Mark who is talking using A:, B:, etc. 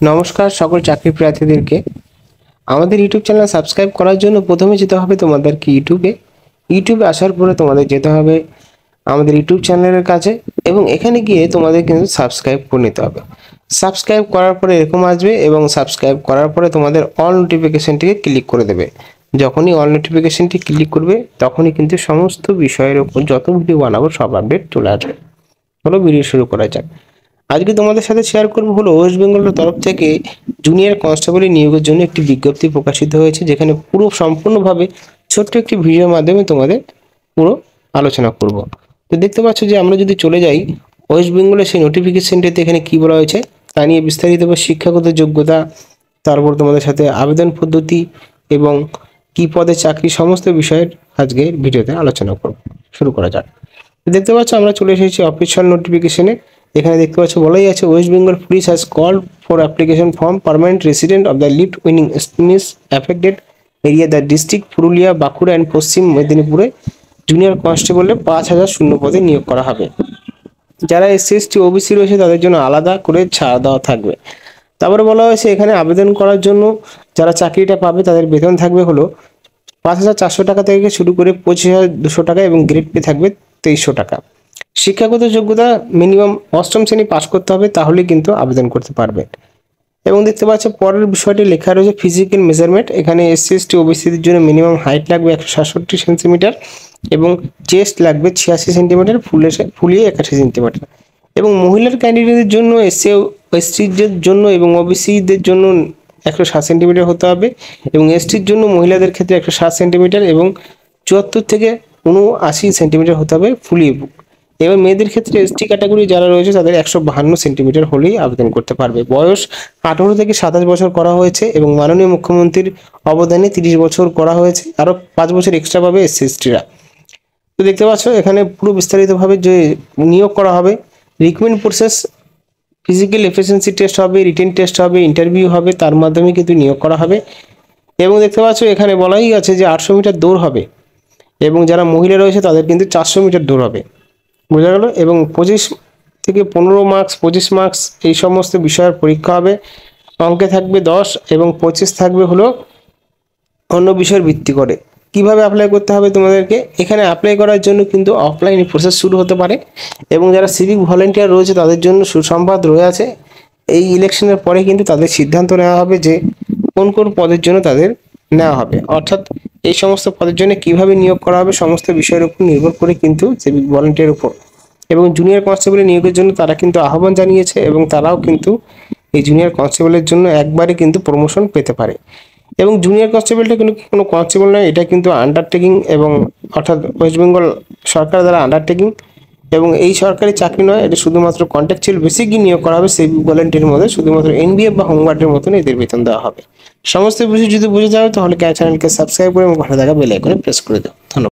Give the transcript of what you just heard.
A: নমস্কার সকল চাকরি প্রার্থীদেরকে। আমাদের ইউটিউব চ্যানেল সাবস্ক্রাইব করার জন্য প্রথমে যেতে হবে তোমাদেরকে ইউটিউবে আসার পরে তোমাদের যেতে হবে আমাদের ইউটিউব চ্যানেলের কাছে এবং এখানে গিয়ে তোমাদের কিন্তু সাবস্ক্রাইব করে নিতে হবে। সাবস্ক্রাইব করার পরে এরকম আসবে এবং সাবস্ক্রাইব করার পরে তোমাদের অল নোটিফিকেশনটিকে ক্লিক করে দেবে। যখনই অল নোটিফিকেশনটি ক্লিক করবে তখনই কিন্তু সমস্ত বিষয়ের উপর যত ভিডিও বানাবো সব আপডেট চলে আসবে। চলো ভিডিও শুরু করা যাক। আজকে তোমাদের সাথে শেয়ার করবো হলো ওয়েস্ট বেঙ্গলের তরফ থেকে জুনিয়র কনস্টেবলের নিয়োগের জন্য একটি বিজ্ঞপ্তি প্রকাশিত হয়েছে, যেখানে পুরো সম্পূর্ণভাবে ছোট্ট একটি ভিডিওর মাধ্যমে তোমাদের পুরো আলোচনা করব। তো দেখতে পাচ্ছ যে আমরা যদি চলে যাই ওয়েস্ট বেঙ্গলের সেই নোটিফিকেশনটিতে, এখানে কি বলা হয়েছে তা নিয়ে বিস্তারিত শিক্ষাগত যোগ্যতা, তারপর তোমাদের সাথে আবেদন পদ্ধতি এবং কি পদে চাকরি, সমস্ত বিষয়ের আজকে ভিডিওতে আলোচনা করব। শুরু করা যাক। দেখতে পাচ্ছ আমরা চলে এসেছি অফিসিয়াল নোটিফিকেশনে। এখানে দেখতে পাচ্ছ বলাই আছে West Bengal police has called for application form permanent resident of the left wing স্পিনিস affected area the district Purulia, Bankura and Paschim মেদিনীপুরে জুনিয়র কনস্টেবলে 5,000 শূন্য পদে নিয়োগ করা হবে। যারা এসসি এসটি ওবিসি রয়েছে তাদের জন্য আলাদা করে ছাড় দেওয়া থাকবে। তারপরে বলা হয়েছে এখানে আবেদন করার জন্য যারা চাকরিটা পাবে তাদের বেতন থাকবে হলো 5,400 টাকা থেকে শুরু করে 25,200 টাকা এবং গ্রেড পে থাকবে 2300 টাকা। শিক্ষাগত যোগ্যতা মিনিমাম অষ্টম শ্রেণী পাস করতে হবে, তাহলে কিন্তু আবেদন করতে পারবে। এবং দেখতে পাচ্ছ পরের বিষয়টি লেখা রয়েছে ফিজিক্যাল মেজারমেন্ট। এখানে এসসি এসটি ওবিসিদের জন্য মিনিমাম হাইট লাগবে 167 সেন্টিমিটার এবং চেস্ট লাগবে 86 সেন্টিমিটার, ফুলিয়ে 81 সেন্টিমিটার। এবং মহিলার ক্যান্ডিডেটদের জন্য এসসিদের জন্য এবং ওবিসিদের জন্য 107 সেন্টিমিটার হতে হবে এবং এসটির জন্য মহিলাদের ক্ষেত্রে 107 সেন্টিমিটার এবং 74 থেকে 79 সেন্টিমিটার হতে হবে ফুলিয়ে বুক। এবার মেয়েদের ক্ষেত্রে এসটি ক্যাটাগরি যারা রয়েছে তাদের 152 সেন্টিমিটার হলেই আবেদন করতে পারবে। বয়স 18 থেকে 27 বছর করা হয়েছে এবং মাননীয় মুখ্যমন্ত্রীর অবদানে 30 বছর করা হয়েছে, আরও 5 বছর এক্সট্রা পাবে এসসি এসটিরা। তো দেখতে পাচ্ছ এখানে পুরো বিস্তারিতভাবে যে নিয়োগ করা হবে, recruitment process physical efficiency test হবে, রিটেন টেস্ট হবে, ইন্টারভিউ হবে, তার মাধ্যমে কিন্তু নিয়োগ করা হবে। এবং দেখতে পাচ্ছ এখানে বলাই আছে যে 800 মিটার দৌড় হবে এবং যারা মহিলা রয়েছে তাদের কিন্তু 400 মিটার দৌড় হবে, বোঝা গেল। এবং 25 থেকে 15 মার্কস, 25 মার্কস এই সমস্ত বিষয়ের পরীক্ষা হবে। অঙ্কে থাকবে 10 এবং 25 থাকবে হলো অন্য বিষয়ের ভিত্তি করে। কিভাবে অ্যাপ্লাই করতে হবে তোমাদেরকে, এখানে অ্যাপ্লাই করার জন্য কিন্তু অফলাইনে প্রসেস শুরু হতে পারে এবং যারা সিভিক ভলেন্টিয়ার রয়েছে তাদের জন্য সুসংবাদ রয়ে আছে। এই ইলেকশনের পরে কিন্তু তাদের সিদ্ধান্ত নেওয়া হবে যে কোন কোন পদের জন্য তাদের নেওয়া হবে, অর্থাৎ এই সমস্ত পদের জন্য কিভাবে নিয়োগ করা হবে সমস্ত বিষয়ের উপর নির্ভর করে কিন্তু সিভিক ভলেন্টিয়ার উপর। এবং জুনিয়র কনস্টেবলের নিয়োগের জন্য তারা কিন্তু আহ্বান জানিয়েছে এবং তারাও কিন্তু এই জুনিয়র কনস্টেবলের জন্য একবারে কিন্তু প্রমোশন পেতে পারে। এবং জুনিয়র কনস্টেবলটা কিন্তু কোনো কনস্টেবল নয়, এটা কিন্তু আন্ডারটেকিং এবং অর্থাৎ ওয়েস্ট বেঙ্গল সরকার দ্বারা আন্ডারটেকিং এবং এই সরকারি চাকরি নয়, এটা শুধুমাত্র কন্ট্রাকচুয়াল বেসিকই নিয়োগ করা হবে। সিভিক ভলেন্টিয়ারের মধ্যে শুধুমাত্র এনবিএফ বা হোমগার্ডের মতন এদের বেতন দেওয়া হবে। সমস্ত বিষয় যদি বুঝে যাও তাহলে চ্যানেলকে সাবস্ক্রাইব করে এবং পাশে থাকা বেল আইকনে প্রেস করে দাও। ধন্যবাদ।